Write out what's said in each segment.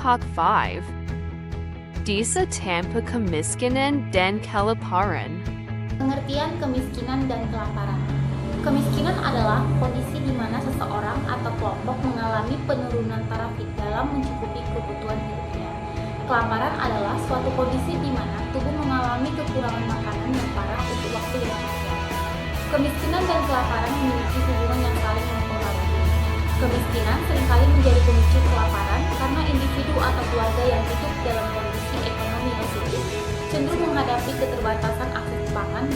Top 5 Desa tanpa kemiskinan dan kelaparan. Pengertian kemiskinan dan kelaparan. Kemiskinan adalah kondisi di mana seseorang atau kelompok mengalami penurunan taraf dalam mencukupi kebutuhan hidupnya. Kelaparan adalah suatu kondisi di mana tubuh mengalami kekurangan makanan yang parah untuk waktu yang panjang. Kemiskinan dan kelaparan memiliki hubungan yang saling mempengaruhi. Kemiskinan seringkali menjadi pemicu kelaparan karena individu atau keluarga yang hidup dalam kondisi ekonomi yang sulit cenderung menghadapi keterbatasan akses pangan.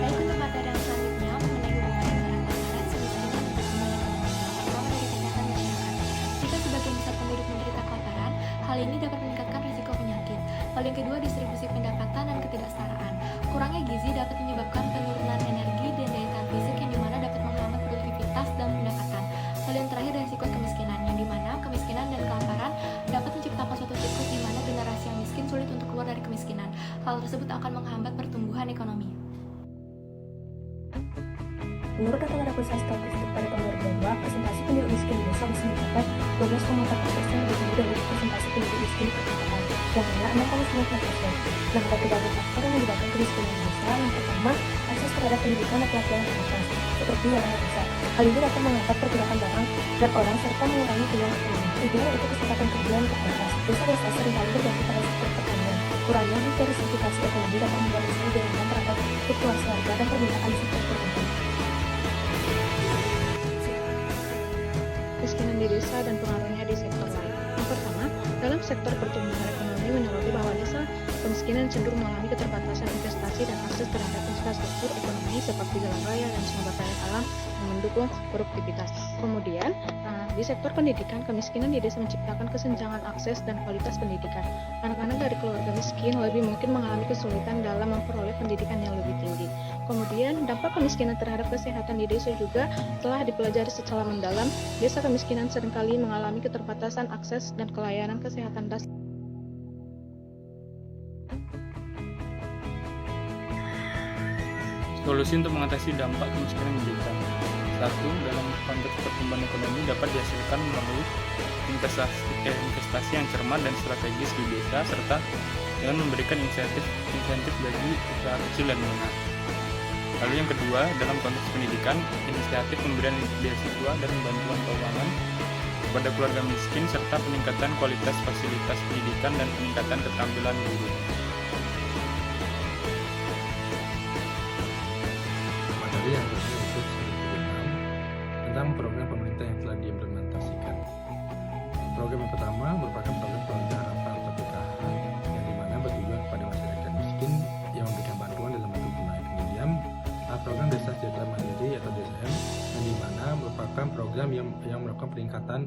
Baik, untuk materi yang selanjutnya mengenai hubungan antara kelaparan, kemiskinan, dan pertumbuhan ekonomi. Pertama, dari kesehatan masyarakat. Jika sebagian besar penduduk menderita kelaparan, hal ini dapat meningkatkan risiko penyakit. Lalu yang kedua, distribusi pendapatan dan ketidaksetaraan. Kurangnya gizi dapat menyebabkan penurunan energi dan daya tahan fisik yang dimana dapat menghambat produktivitas dan pendapatan. Lalu yang terakhir, risiko kemiskinan, yang dimana kemiskinan dan kelaparan dapat menciptakan suatu siklus di mana generasi yang miskin sulit untuk keluar dari kemiskinan. Hal tersebut akan menghambat pertumbuhan ekonomi. Menurut data pada pusat statistik pada tahun 2002, presentasi penduduk miskin di desa bisa mencapai 12,4% lebih tinggi dari presentasi penduduk miskin perkotaan, yang hanya 6,9%. Nah, ada berbagai faktor yang menyebabkan kemiskinan di desa. Yang pertama, akses terhadap pendidikan dan pelatihan yang terbatas, seperti yang ada desa. Hal ini dapat menghambat pergerakan barang dan orang serta mengurangi peluang ekonomi. Kedua, itu kesempatan kerja yang terbatas. Desa-desa seringkali bergantung pada sektor pertanian. Kurangnya diversifikasi ekonomi dapat membuat desa lebih rentan terhadap fluktuasi harga dan permintaan di sektor tertentu. Kemiskinan di desa dan pengaruhnya di sektor lain. Yang pertama, dalam sektor pertumbuhan ekonomi menyoroti bahwa desa kemiskinan cenderung mengalami keterbatasan investasi dan akses terhadap infrastruktur ekonomi seperti jalan raya dan sumber daya alam yang mendukung produktivitas. Kemudian, di sektor pendidikan, kemiskinan di desa menciptakan kesenjangan akses dan kualitas pendidikan. Anak-anak dari keluarga miskin lebih mungkin mengalami kesulitan dalam memperoleh pendidikan yang lebih tinggi. Kemudian, dampak kemiskinan terhadap kesehatan di desa juga telah dipelajari secara mendalam. Desa kemiskinan seringkali mengalami keterbatasan akses dan pelayanan kesehatan dasar. Solusi untuk mengatasi dampak kemiskinan di desa. 1. Dalam konteks pertumbuhan ekonomi dapat dihasilkan melalui investasi yang cermat dan strategis di desa serta dengan memberikan insentif bagi usaha kecil dan menengah. Lalu yang kedua, dalam konteks pendidikan, inisiatif pemberian beasiswa dan bantuan keuangan kepada keluarga miskin serta peningkatan kualitas fasilitas pendidikan dan peningkatan keterampilan guru. Materi yang kedua itu tentang program pemerintah yang telah diimplementasikan. Program yang pertama merupakan program keluarga harapan atau PKH yang dimana bertujuan kepada masyarakat miskin yang memberikan bantuan dalam bentuk tunai. Kemudian program Desa Sejahtera Mandiri atau DSM yang dimana merupakan program yang melakukan peningkatan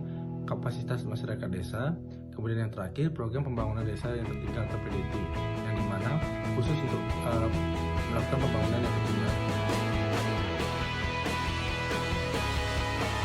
kapasitas masyarakat desa. Kemudian yang terakhir program pembangunan desa yang tertinggal atau PDT yang dimana khusus untuk melakukan pembangunan yang tertinggal.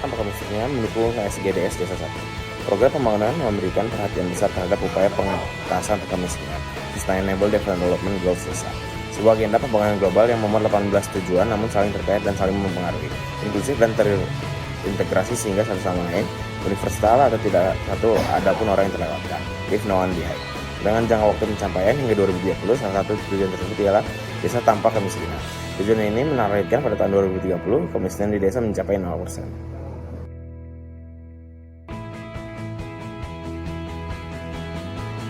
Tanpa kemiskinan mendukung SGDS Desa 1. Program pembangunan memberikan perhatian besar terhadap upaya pengentasan kemiskinan, Sustainable Development Goals Desa. Sebuah agenda pembangunan global yang memuat 18 tujuan namun saling terkait dan saling mempengaruhi, inklusif dan terintegrasi sehingga satu sama lain, universal atau tidak satu ada pun orang yang terlewatkan, leave no one behind. Dengan jangka waktu pencapaian hingga 2030, salah satu tujuan tersebut ialah desa tanpa kemiskinan. Tujuan ini menargetkan pada tahun 2030 kemiskinan di desa mencapai 0%.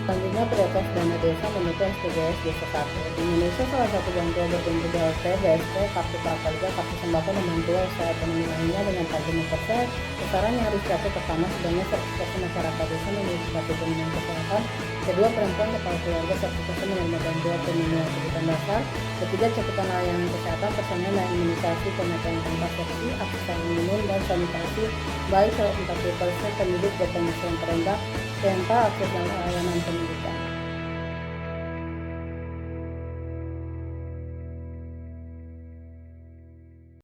Selanjutnya, prioritas dana desa mendukung SDGs Desa 1. Di Indonesia, salah satu bantuan berbentuk BLT, BSP, kartu prakerja, kartu sembako, dan bantuan usaha ekonomi lainnya dengan target 5%. Sasaran yang harus dicapai pertama sebanyak 100% masyarakat desa memiliki kartu jaminan kesehatan. Kedua, perempuan kepala keluarga 100% menerima bantuan pemenuhan kebutuhan dasar. Ketiga, cakupan layanan kesehatan, personel dan imunisasi, pemakaian kontrasepsi, akses minum dan sanitasi, baik 40% penduduk berpenghasilan terendah. Keempat, akses dan layanan pendidikan.